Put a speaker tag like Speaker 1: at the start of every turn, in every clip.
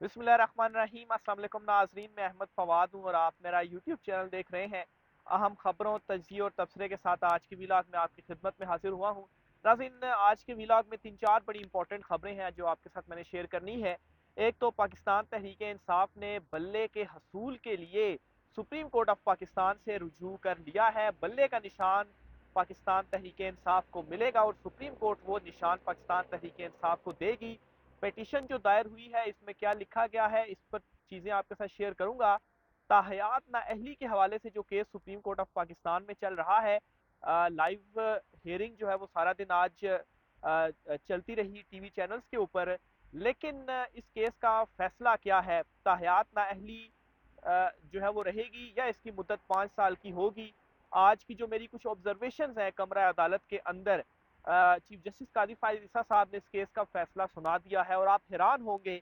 Speaker 1: बिस्मिल्लाहिर्रहमानिर्रहीम। अस्सलाम वालेकुम नाज़रीन, मैं अहमद फवाद हूँ और आप मेरा यूट्यूब चैनल देख रहे हैं। अहम खबरों, तजिए और तबसरे के साथ आज की व्लॉग में आपकी खिदमत में हाजिर हुआ हूँ। नाज़रीन, आज के व्लॉग में 3-4 बड़ी इंपॉर्टेंट खबरें हैं जो आपके साथ मैंने शेयर करनी है। एक तो पाकिस्तान तहरीक इंसाफ ने बल्ले के हसूल के लिए सुप्रीम कोर्ट ऑफ पाकिस्तान से रुजू कर लिया है। बल्ले का निशान पाकिस्तान तहरीक इंसाफ को मिलेगा और सुप्रीम कोर्ट वो निशान पाकिस्तान तहरीक इंसाफ को देगी। पिटीशन जो दायर हुई है इसमें क्या लिखा गया है, इस पर चीज़ें आपके साथ शेयर करूंगा। ताहयात नाअहली के हवाले से जो case supreme court of Pakistan में चल रहा है, लाइव हियरिंग जो है वो सारा दिन आज चलती रही टीवी चैनल्स के ऊपर। लेकिन इस केस का फैसला क्या है, ताहयात नाअहली जो है वो रहेगी या इसकी मुद्दत 5 साल की होगी। आज की जो मेरी कुछ ऑब्जर्वेशन हैं कमरा अदालत के अंदर, चीफ जस्टिस कादी फायद ईसा साहब ने इस केस का फैसला सुना दिया है और आप हैरान होंगे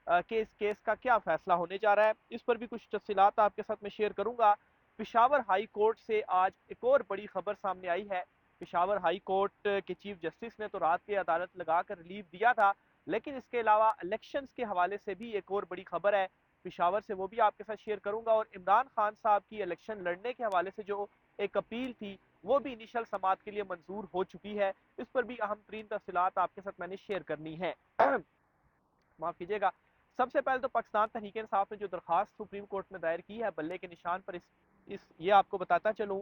Speaker 1: कि इस केस का क्या फैसला होने जा रहा है। इस पर भी कुछ तफसीलात आपके साथ मैं शेयर करूंगा। पिशावर हाई कोर्ट से आज एक और बड़ी खबर सामने आई है। पिशावर हाई कोर्ट के चीफ जस्टिस ने तो रात की अदालत लगाकर रिलीफ दिया था, लेकिन इसके अलावा इलेक्शंस के हवाले से भी एक और बड़ी खबर है पिशावर से, वो भी आपके साथ शेयर करूंगा। और इमरान खान साहब की इलेक्शन लड़ने के हवाले से जो एक अपील थी वो भी इनिशियल समात के लिए मंजूर हो चुकी है। इस पर भी अहम तरीन तफसीलात आपके साथ मैंने शेयर करनी है। माफ कीजिएगा। सबसे पहले तो पाकिस्तान तहरीक इंसाफ ने जो दरखास्त सुप्रीम कोर्ट में दायर की है बल्ले के निशान पर, इस ये आपको बताता चलूं,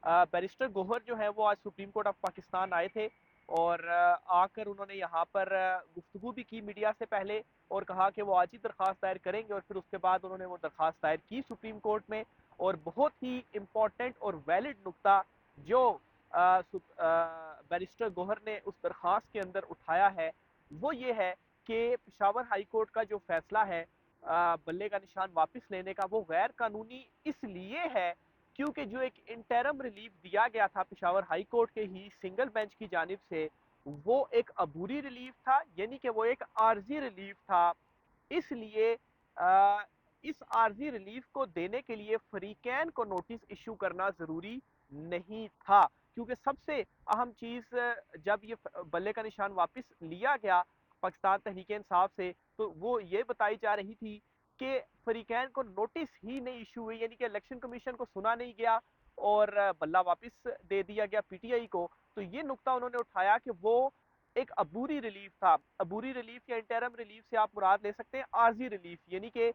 Speaker 1: बैरिस्टर गोहर जो है वो आज सुप्रीम कोर्ट ऑफ पाकिस्तान आए थे और आकर उन्होंने यहाँ पर गुफ्तगू भी की मीडिया से पहले और कहा कि वो आज ही दरखास्त दायर करेंगे और फिर उसके बाद उन्होंने वो दरखास्त दायर की सुप्रीम कोर्ट में। और बहुत ही इम्पोर्टेंट और वैलिड नुकता जो बैरिस्टर गोहर ने उस दरखास्त के अंदर उठाया है वो ये है कि पिशावर हाई कोर्ट का जो फैसला है बल्ले का निशान वापस लेने का, वो गैर कानूनी इसलिए है क्योंकि जो एक इंटरम रिलीफ दिया गया था पिशावर हाई कोर्ट के ही सिंगल बेंच की जानिब से, वो एक अबूरी रिलीफ था, यानी कि वो एक आर्जी रिलीफ था। इसलिए इस आर्जी रिलीफ को देने के लिए फरीकैन को नोटिस इशू करना जरूरी नहीं था, क्योंकि सबसे अहम चीज जब ये बल्ले का निशान वापस लिया गया पाकिस्तान तहरीक इंसाफ से, तो वो ये बताई जा रही थी कि फरीकैन को नोटिस ही नहीं इशू हुई, यानी कि इलेक्शन कमीशन को सुना नहीं गया और बल्ला वापस दे दिया गया पीटीआई को। तो ये नुकता उन्होंने उठाया कि वो एक अबूरी रिलीफ था। अबूरी रिलीफ या इंटरम रिलीफ से आप मुराद ले सकते हैं आर्जी रिलीफ, यानी कि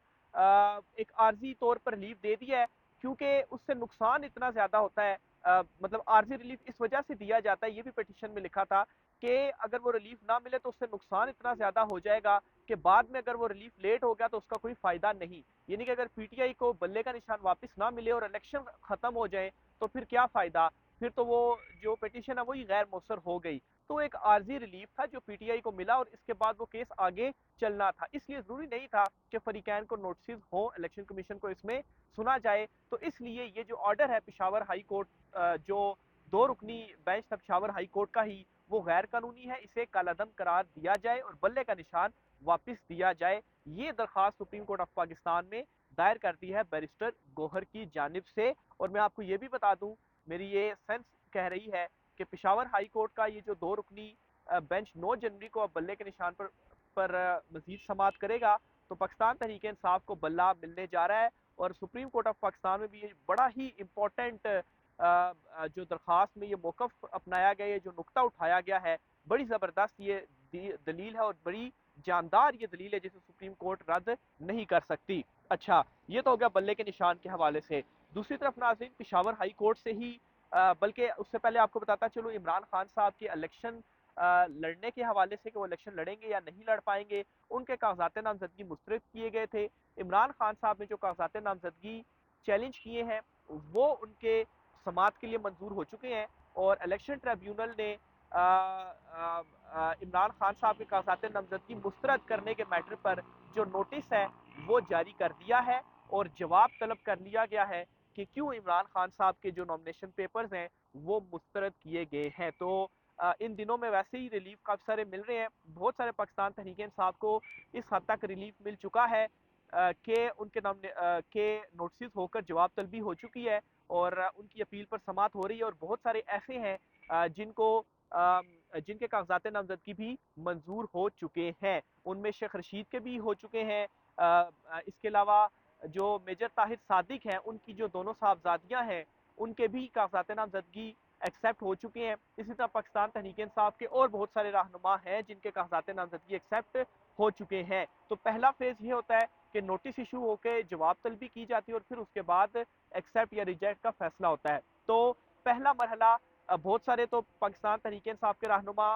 Speaker 1: एक आर्जी तौर पर रिलीफ दे दिया है क्योंकि उससे नुकसान इतना ज्यादा होता है। मतलब आर्जी रिलीफ इस वजह से दिया जाता है, ये भी पिटीशन में लिखा था कि अगर वो रिलीफ ना मिले तो उससे नुकसान इतना ज्यादा हो जाएगा कि बाद में अगर वो रिलीफ लेट हो गया तो उसका कोई फायदा नहीं। यानी कि अगर पीटीआई को बल्ले का निशान वापस ना मिले और इलेक्शन खत्म हो जाए तो फिर क्या फायदा, फिर तो वो जो पिटीशन है वही गैर मौसर हो गई। तो एक आर्जी रिलीफ था जो पीटीआई को मिला और इसके बाद वो केस आगे चलना था, इसलिए जरूरी नहीं था कि फरीकैन को नोटिस हो, इलेक्शन कमीशन को इसमें सुना जाए। तो इसलिए ये जो ऑर्डर है पिशावर हाई कोर्ट, जो 2 रुकनी बेंच था पिशावर हाई कोर्ट का ही, वो गैर कानूनी है, इसे कालादम करार दिया जाए और बल्ले का निशान वापस दिया जाए। ये दरखास्त सुप्रीम कोर्ट ऑफ पाकिस्तान में दायर कर दी है बैरिस्टर गोहर की जानिब से। और मैं आपको ये भी बता दूं, मेरी ये सेंस कह रही है कि पिशावर हाई कोर्ट का ये जो 2 रुकनी बेंच 9 जनवरी को अब बल्ले के निशान पर मजीद समात करेगा, तो पाकिस्तान तहरीक इंसाफ को बल्ला मिलने जा रहा है। और सुप्रीम कोर्ट ऑफ पाकिस्तान में भी ये बड़ा ही इंपॉर्टेंट जो दरखास्त में ये मौकफ अपनाया गया है, जो नुकता उठाया गया है, बड़ी ज़बरदस्त ये दलील है और बड़ी जानदार ये दलील है जिसे सुप्रीम कोर्ट रद्द नहीं कर सकती। अच्छा, ये तो हो गया बल्ले के निशान के हवाले से। दूसरी तरफ नाज़रीन, पिशावर हाई कोर्ट से ही बल्कि उससे पहले आपको बताता चलूँ, इमरान खान साहब के इलेक्शन लड़ने के हवाले से कि वो इलेक्शन लड़ेंगे या नहीं लड़ पाएंगे, उनके कागजात नामजदगी मुस्तरद किए गए थे। इमरान खान साहब ने जो कागजात नामजदगी चैलेंज किए हैं वो उनके समात के लिए मंजूर हो चुके हैं और इलेक्शन ट्रिब्यूनल ने इमरान खान साहब के कागजात नामजदगी मुस्तरद करने के मैटर पर जो नोटिस है वो जारी कर दिया है और जवाब तलब कर लिया गया है कि क्यों इमरान खान साहब के जो नॉमिनेशन पेपर्स हैं वो मुस्तरद किए गए हैं। तो इन दिनों में वैसे ही रिलीफ काफ़ी सारे मिल रहे हैं, बहुत सारे पाकिस्तान तहरीक इंसाफ को इस हद तक रिलीफ मिल चुका है कि उनके नाम के नोटिस होकर जवाब तलबी हो चुकी है और उनकी अपील पर समात हो रही है। और बहुत सारे ऐसे हैं जिनको जिनके कागजात नामजदगी भी मंजूर हो चुके हैं। उनमें शेख रशीद के भी हो चुके हैं। इसके अलावा जो मेजर ताहिर सादिक हैं, उनकी जो दोनों साहबजादियां हैं, उनके भी कागजात नामजदगी एक्सेप्ट हो चुके हैं। इसी तरह पाकिस्तान तहरीक इंसाफ के और बहुत सारे रहनुमा हैं जिनके कागजात नामजदगी एक्सेप्ट हो चुके हैं। तो पहला फेज ये होता है कि नोटिस इशू होकर जवाब तलबी की जाती है और फिर उसके बाद एक्सेप्ट या रिजेक्ट का फैसला होता है। तो पहला मरहला बहुत सारे तो पाकिस्तान तहरीक इंसाफ के रहनुमा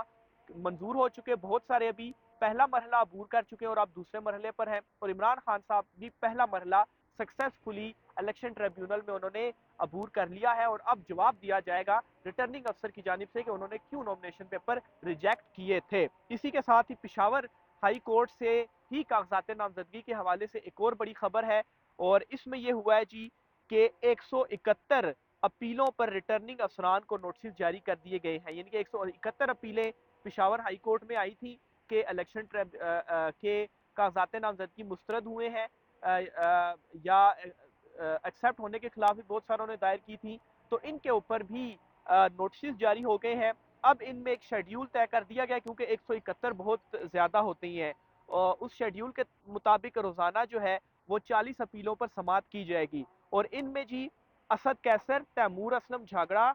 Speaker 1: मंजूर हो चुके, बहुत सारे अभी पहला मरहला अबूर कर चुके हैं और अब दूसरे मरहले पर हैं। और इमरान खान साहब भी पहला मरहला सक्सेसफुली इलेक्शन ट्रिब्यूनल में उन्होंने अबूर कर लिया है और अब जवाब दिया जाएगा रिटर्निंग अफसर की जानिब से कि उन्होंने क्यों नॉमिनेशन पेपर रिजेक्ट किए थे। इसी के साथ ही पिशावर हाई कोर्ट से ही कागजात नामजदगी के हवाले से एक और बड़ी खबर है और इसमें यह हुआ है जी कि 171 अपीलों पर रिटर्निंग अफसरान को नोटिस जारी कर दिए गए हैं। यानी कि 171 अपीलें पिशावर हाई कोर्ट में आई थी कि इलेक्शन के कागजात नामजदगी मुस्तरद हुए हैं या एक्सेप्ट होने के खिलाफ भी बहुत सारों ने दायर की थी। तो इनके ऊपर भी नोटिस जारी हो गए हैं। अब इनमें एक शेड्यूल तय कर दिया गया क्योंकि 171 बहुत ज़्यादा होती हैं और उस शेड्यूल के मुताबिक रोज़ाना जो है वो 40 अपीलों पर समाअत की जाएगी और इनमें जी असद कैसर, तैमूर असलम झागड़ा,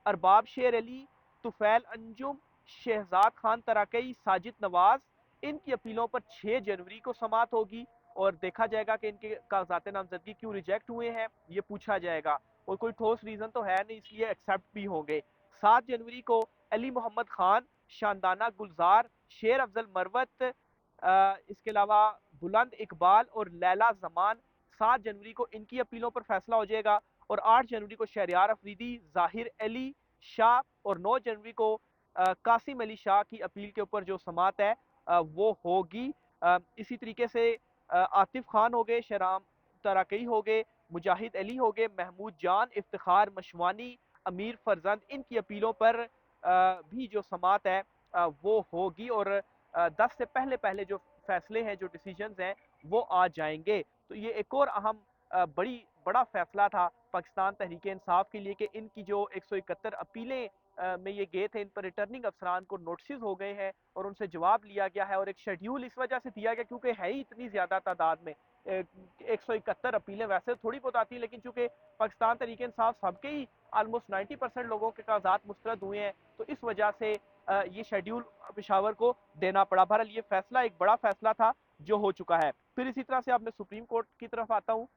Speaker 1: अरबाब शेर अली, तुफैल अंजुम, शहजाद खान तराकई, साजिद नवाज, इनकी अपीलों पर 6 जनवरी को समाअत होगी और देखा जाएगा कि इनके कागजात नामजदगी क्यों रिजेक्ट हुए हैं, ये पूछा जाएगा और कोई ठोस रीज़न तो है नहीं, इसलिए एक्सेप्ट भी होंगे। 7 जनवरी को अली मोहम्मद खान, शानदाना गुलजार, शेर अफजल मरवत, इसके अलावा बुलंद इकबाल और लैला जमान, 7 जनवरी को इनकी अपीलों पर फैसला हो जाएगा और 8 जनवरी को शहरियार अफरीदी, जाहिर अली शाह और 9 जनवरी को कासिम अली शाह की अपील के ऊपर जो समाअत है वो होगी। इसी तरीके से आतिफ खान हो गए, शहराम तराकई हो गए, मुजाहिद अली हो गए, महमूद जान, इफ्तिखार मशवानी, अमीर फरजंद, इनकी अपीलों पर भी जो समाअत है वो होगी और 10 से पहले पहले जो फैसले हैं, जो डिसीजंस हैं, वो आ जाएंगे। तो ये एक और अहम बड़ा फैसला था पाकिस्तान तहरीक इंसाफ के लिए कि इनकी जो 171 अपीलें में ये गए थे, इन पर रिटर्निंग अफसरान को नोटिस हो गए हैं और उनसे जवाब लिया गया है और एक शेड्यूल इस वजह से दिया गया क्योंकि है ही इतनी ज़्यादा तादाद में 171 अपीलें वैसे थोड़ी बहुत आती हैं, लेकिन चूंकि पाकिस्तान तहरीक इंसाफ सबके ही ऑलमोस्ट 90% लोगों के कागजात मुस्तरद हुए हैं, तो इस वजह से ये शेड्यूल पिशावर को देना पड़ा। बहरहाल ये फैसला एक बड़ा फैसला था जो हो चुका है। फिर इसी तरह से अब मैं सुप्रीम कोर्ट की तरफ आता हूँ।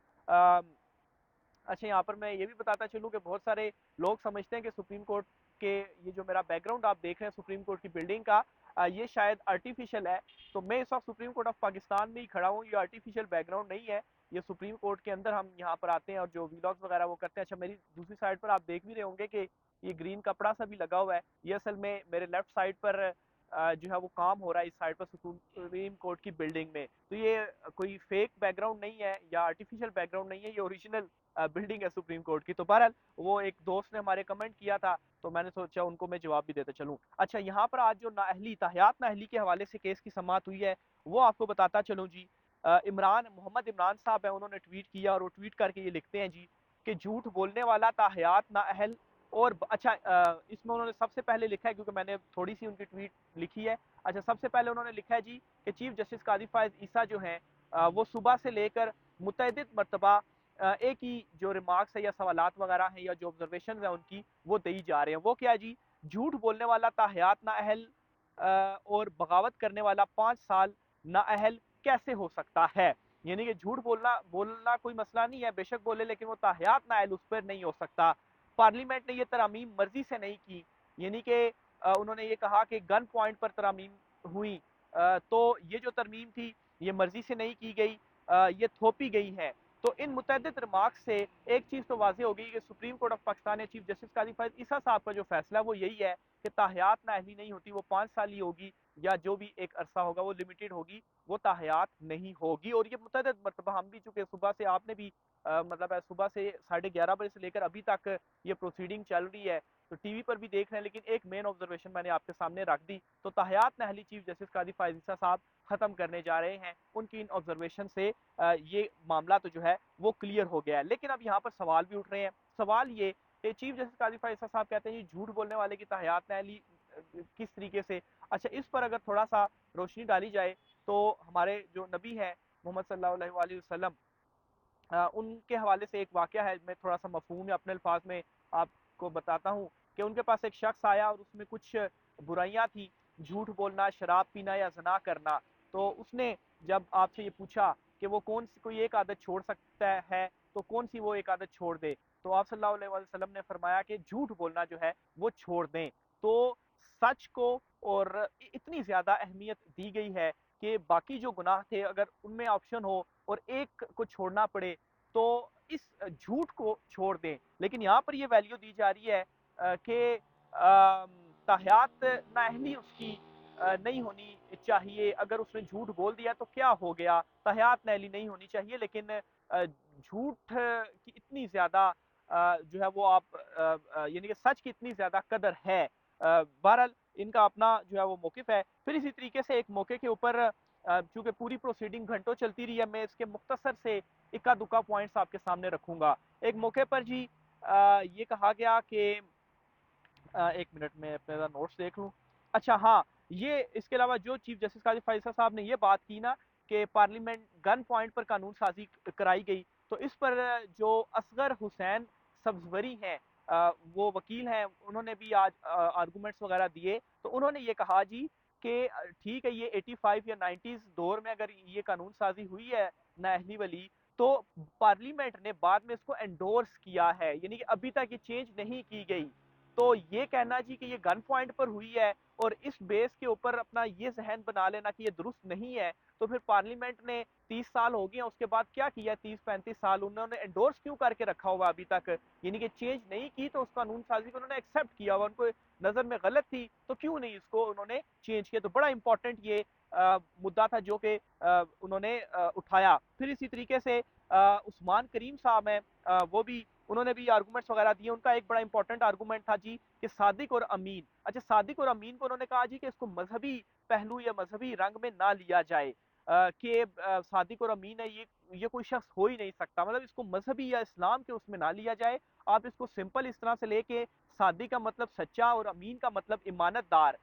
Speaker 1: अच्छा, यहाँ पर मैं ये भी बताता चलूँ कि बहुत सारे लोग समझते हैं कि सुप्रीम कोर्ट के ये जो मेरा बैकग्राउंड आप देख रहे हैं सुप्रीम कोर्ट की बिल्डिंग का, ये शायद आर्टिफिशियल है। तो मैं इस वक्त सुप्रीम कोर्ट ऑफ पाकिस्तान में ही खड़ा हूँ, ये आर्टिफिशियल बैकग्राउंड नहीं है। ये सुप्रीम कोर्ट के अंदर हम यहाँ पर आते हैं और जो वीलॉग्स वगैरह वो करते हैं। अच्छा, मेरी दूसरी साइड पर आप देख भी रहे होंगे कि ये ग्रीन कपड़ा सा भी लगा हुआ है, ये असल में मेरे लेफ्ट साइड पर जो है वो काम हो रहा है इस साइड पर सुप्रीम कोर्ट की बिल्डिंग में। तो ये कोई फेक बैकग्राउंड नहीं है या आर्टिफिशियल बैकग्राउंड नहीं है, ये ओरिजिनल बिल्डिंग है सुप्रीम कोर्ट की। तो बहरहाल वो एक दोस्त ने हमारे कमेंट किया था तो मैंने सोचा उनको मैं जवाब भी देता चलूँ। अच्छा, यहाँ पर आज जो नाअहली ताहियात नाअहली के हवाले से केस की समाअत हुई है वो आपको बताता चलूँ जी। मोहम्मद इमरान साहब है, उन्होंने ट्वीट किया और वो ट्वीट करके ये लिखते हैं जी कि झूठ बोलने वाला ताहियात नाअहल और अच्छा इसमें उन्होंने सबसे पहले लिखा है क्योंकि मैंने थोड़ी सी उनकी ट्वीट लिखी है। अच्छा, सबसे पहले उन्होंने लिखा है जी कि चीफ जस्टिस काजी फायज ईसा जो हैं वो सुबह से लेकर मुतअद्दिद मरतबा एक ही जो रिमार्क्स है या सवालात वगैरह हैं या जो ऑब्जर्वेशन है उनकी वो दी जा रहे हैं। वो क्या है जी, झूठ बोलने वाला ताहियात नाअहल और बगावत करने वाला 5 साल नाअहल कैसे हो सकता है। यानी कि झूठ बोलना बोलना कोई मसला नहीं है, बेशक बोले, लेकिन वो ताहियात नाअहल उस पर नहीं हो सकता। पार्लियामेंट ने ये तरमीम मर्जी से नहीं की, यानी कि उन्होंने ये कहा कि गन पॉइंट पर तरमीम हुई, तो ये जो तरमीम थी ये मर्जी से नहीं की गई, ये थोपी गई है। तो इन मुतअद्दिद रिमार्क्स से एक चीज़ तो वाज़ेह हो गई कि सुप्रीम कोर्ट ऑफ पाकिस्तान या चीफ जस्टिस काजी फायज ईसा साहब का जो फैसला है वो यही है कि ताहियात नाअहली नहीं होती, वो 5 साल ही होगी या जो भी एक अरसा होगा वो लिमिटेड होगी, वो ताहियात नहीं होगी। और ये मुतअद्दिद मरतबा हम भी, चूंकि सुबह से आपने भी मतलब सुबह से 11:30 बजे से लेकर अभी तक ये प्रोसीडिंग चल रही है तो टीवी पर भी देख रहे हैं, लेकिन एक मेन ऑब्जर्वेशन मैंने आपके सामने रख दी। तो ताहियात नाअहली चीफ जस्टिस काजी फायज ईसा साहब खत्म करने जा रहे हैं, उनकी इन ऑब्जर्वेशन से ये मामला तो जो है वो क्लियर हो गया है। लेकिन अब यहाँ पर सवाल भी उठ रहे हैं। सवाल ये चीफ जस्टिस काजी फायज ईसा साहब कहते हैं जी झूठ बोलने वाले की ताहियात नाअहली किस तरीके से। अच्छा, इस पर अगर थोड़ा सा रोशनी डाली जाए तो हमारे जो नबी हैं मोहम्मद सल्लल्लाहु अलैहि वसल्लम, उनके हवाले से एक वाक़या है, मैं थोड़ा सा मफ़हूम या अपने अल्फाज में आपको बताता हूँ कि उनके पास एक शख्स आया और उसमें कुछ बुराइयां थी, झूठ बोलना, शराब पीना या ज़ना करना। तो उसने जब आपसे ये पूछा कि वो कौन सी कोई एक आदत छोड़ सकता है तो कौन सी वो एक आदत छोड़ दे, तो आप सल्लल्लाहु अलैहि वसल्लम ने फरमाया कि झूठ बोलना जो है वो छोड़ दें। तो सच को और इतनी ज़्यादा अहमियत दी गई है कि बाकी जो गुनाह थे अगर उनमें ऑप्शन हो और एक को छोड़ना पड़े तो इस झूठ को छोड़ दें। लेकिन यहाँ पर ये वैल्यू दी जा रही है कि ताहयात नाअहली उसकी नहीं होनी चाहिए। अगर उसने झूठ बोल दिया तो क्या हो गया, ताहयात नाअहली नहीं होनी चाहिए, लेकिन झूठ की इतनी ज्यादा जो है वो आप यानी कि सच की इतनी ज्यादा कदर है। बहरहाल इनका अपना जो है वो मौकिफ है। फिर इसी तरीके से एक मौके के ऊपर चूंकि पूरी प्रोसीडिंग घंटों चलती रही है, मैं इसके मुख्तसर से इक्का दुक्का पॉइंट्स आपके सामने रखूंगा। एक मौके पर जी ये कहा गया कि 1 मिनट में अपने नोट्स देख लूँ। अच्छा हाँ, ये इसके अलावा जो चीफ जस्टिस काजी फैसला साहब ने ये बात की ना कि पार्लियामेंट गन पॉइंट पर कानून साजी कराई गई, तो इस पर जो असगर हुसैन सब्जवरी हैं, वो वकील हैं, उन्होंने भी आज आर्गूमेंट्स वगैरह दिए। तो उन्होंने ये कहा जी कि ठीक है, ये 85 या 90s दौर में अगर ये कानून साजी हुई है नाअहली वाली, तो पार्लियामेंट ने बाद में इसको एंडोर्स किया है, यानी कि अभी तक ये चेंज नहीं की गई। तो ये कहना जी कि ये गन पॉइंट पर हुई है और इस बेस के ऊपर अपना ये जहन बना लेना कि ये दुरुस्त नहीं है, तो फिर पार्लियामेंट ने 30 साल हो गए, उसके बाद क्या किया, 30-35 साल उन्होंने एंडोर्स क्यों करके रखा हुआ अभी तक, यानी कि चेंज नहीं की, तो उस कानून साजी को उन्होंने एक्सेप्ट किया हुआ, उनको नजर में गलत थी तो क्यों नहीं इसको उन्होंने चेंज किया। तो बड़ा इंपॉर्टेंट ये मुद्दा था जो कि उन्होंने उठाया। फिर इसी तरीके से उस्मान करीम साहब हैं, वो भी उन्होंने भी आर्गूमेंट्स वगैरह दिए। उनका एक बड़ा इंपॉर्टेंट आर्गूमेंट था जी कि सादिक और अमीन। अच्छा, सादिक और अमीन को उन्होंने कहा जी कि इसको मजहबी पहलू या मजहबी रंग में ना लिया जाए, कि सादिक और अमीन है, ये कोई शख्स हो ही नहीं सकता, मतलब इसको मजहबी या इस्लाम के उसमें ना लिया जाए। आप इसको सिंपल इस तरह से लेके सादिक का मतलब सच्चा और अमीन का मतलब ईमानतदार।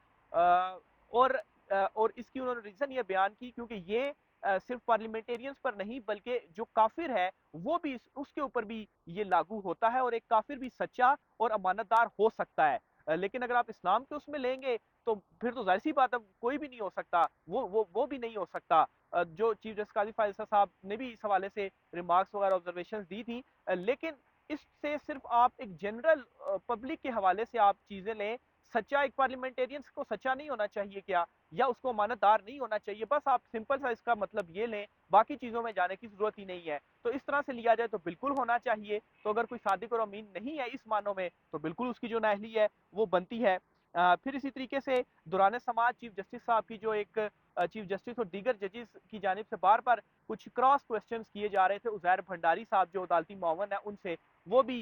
Speaker 1: और इसकी उन्होंने रीजन ये बयान की क्योंकि ये सिर्फ पार्लियामेंटेरियंस पर नहीं बल्कि जो काफिर है वो भी उसके ऊपर भी ये लागू होता है, और एक काफिर भी सच्चा और अमानतदार हो सकता है। लेकिन अगर आप इस्लाम के उसमें लेंगे तो फिर तो जाहिर सी बात है कोई भी नहीं हो सकता, वो भी नहीं हो सकता। जो चीफ जस्टिस काजी फायजा साहब ने भी इस हवाले से रिमार्क्स वगैरह ऑब्जर्वेशन दी थी। लेकिन इससे सिर्फ आप एक जनरल पब्लिक के हवाले से आप चीजें लें, सच्चा एक पार्लियामेंटेरियंस को सच्चा नहीं होना चाहिए क्या, या उसको अमानतदार नहीं होना चाहिए, बस आप सिंपल सा इसका मतलब ये लें, बाकी चीजों में जाने की जरूरत ही नहीं है। तो इस तरह से लिया जाए तो बिल्कुल होना चाहिए। तो अगर कोई सादिक और अमीन नहीं है इस मानों में तो बिल्कुल उसकी जो नाअहली है वो बनती है। फिर इसी तरीके से दौरान समाज चीफ जस्टिस साहब की जो एक चीफ जस्टिस और दीगर जजेस की जानिब से बार बार कुछ क्रॉस क्वेश्चंस किए जा रहे थे, उजैर भंडारी साहब जो अदालती मुआवन है उनसे, वो भी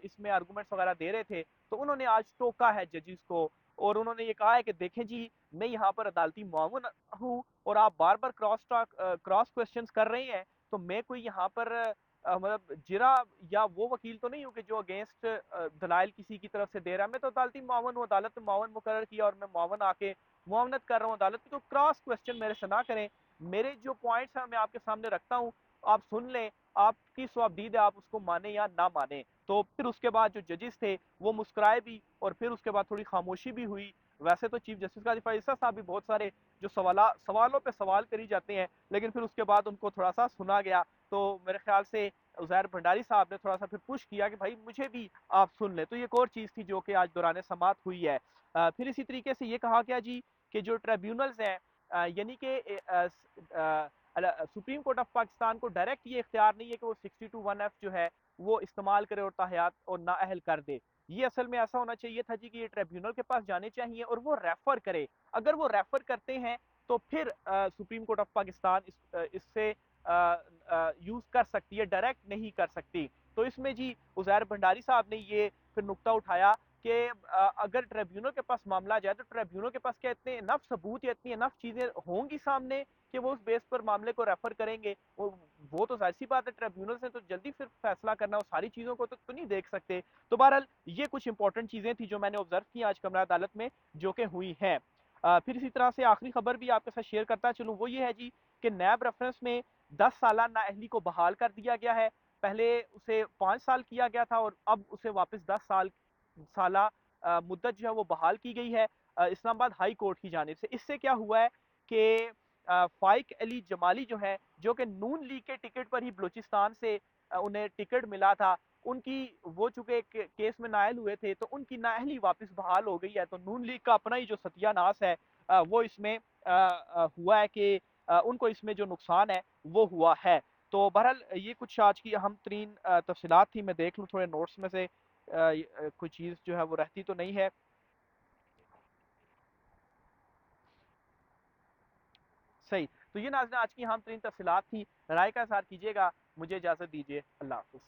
Speaker 1: इसमें आर्गूमेंट्स वगैरह दे रहे थे। तो उन्होंने आज टोका है जजेस को और उन्होंने ये कहा है कि देखें जी, मैं यहाँ पर अदालती मुआवन हूँ और आप बार बार क्रॉस क्वेश्चंस कर रहे हैं, तो मैं कोई यहाँ पर मतलब जिरा या वो वकील तो नहीं हूँ कि जो अगेंस्ट दलाइल किसी की तरफ से दे रहा है। मैं तो अदालती मुआवन हूँ, अदालत में मुआवन मुकर्रर किया और मैं मुआवन आके मुआवनत कर रहा हूँ अदालत की। तो क्रॉस क्वेश्चन मेरे से ना करें, मेरे जो पॉइंट्स हैं मैं आपके सामने रखता हूँ, आप सुन लें, आपकी स्वाबदीद है, आप उसको माने या ना माने। तो फिर उसके बाद जो जजेस थे वो मुस्कुराए भी और फिर उसके बाद थोड़ी खामोशी भी हुई। वैसे तो चीफ जस्टिस काजी फैसला साहब भी बहुत सारे जो सवालों पे सवाल करी जाते हैं, लेकिन फिर उसके बाद उनको थोड़ा सा सुना गया। तो मेरे ख्याल से उजैर भंडारी साहब ने थोड़ा सा फिर पुश किया कि भाई मुझे भी आप सुन ले। तो ये एक और चीज थी जो कि आज दौरान समात हुई है। फिर इसी तरीके से ये कहा गया जी कि जो ट्रिब्यूनल्स हैं, यानी कि सुप्रीम कोर्ट ऑफ पाकिस्तान को डायरेक्ट ये इख्तियार नहीं है कि वो 62(1)(f जो है वो इस्तेमाल करे और ताहयात और नाअहल कर दे। ये असल में ऐसा होना चाहिए था जी कि ये ट्रिब्यूनल के पास जाने चाहिए और वो रेफर करे। अगर वो रेफर करते हैं तो फिर सुप्रीम कोर्ट ऑफ पाकिस्तान इससे यूज कर सकती है, डायरेक्ट नहीं कर सकती। तो इसमें जी उजैर भंडारी साहब ने ये फिर नुक्ता उठाया कि अगर ट्रिब्यूनल के पास मामला जाए तो ट्रिब्यूनल के पास क्या इतने इनफ सबूत या इतनी इनफ चीजें होंगी सामने कि वो उस बेस पर मामले को रेफर करेंगे। वो तो जाहिर सी बात है, ट्रिब्यूनल से तो जल्दी फिर फैसला करना, वो सारी चीजों को तो नहीं देख सकते। तो बहरहाल ये कुछ इंपॉर्टेंट चीजें थी जो मैंने ऑब्जर्व की आज कमरा अदालत में, जो कि हुई हैं। फिर इसी तरह से आखिरी खबर भी आपके साथ शेयर करता चलूँ, वो ये है जी कि नैब रेफरेंस में 10 साल नाअहली को बहाल कर दिया गया है। पहले उसे 5 साल किया गया था और अब उसे वापस 10 साल मुद्दत जो है वो बहाल की गई है इस्लामाबाद हाई कोर्ट की जानिब से। इससे क्या हुआ है कि फाइक अली जमाली जो है, जो कि नून लीग के टिकट पर ही बलूचिस्तान से उन्हें टिकट मिला था, उनकी वो चूंकि केस में नाअहल हुए थे तो उनकी नाअहली वापस बहाल हो गई है। तो नून लीग का अपना ही जो सत्यानाश है वो इसमें हुआ है कि उनको इसमें जो नुकसान है वो हुआ है। तो बहरहाल ये कुछ आज की अहम तरीन तफसीलात थी। मैं देख लूँ थोड़े नोट्स में से कोई चीज़ जो है वो रहती तो नहीं है। सही। तो ये नाज़रीन आज की अहम तरीन तफसीलात थी। राय का इज़हार कीजिएगा। मुझे इजाज़त दीजिए। अल्लाह हाफ़िज़।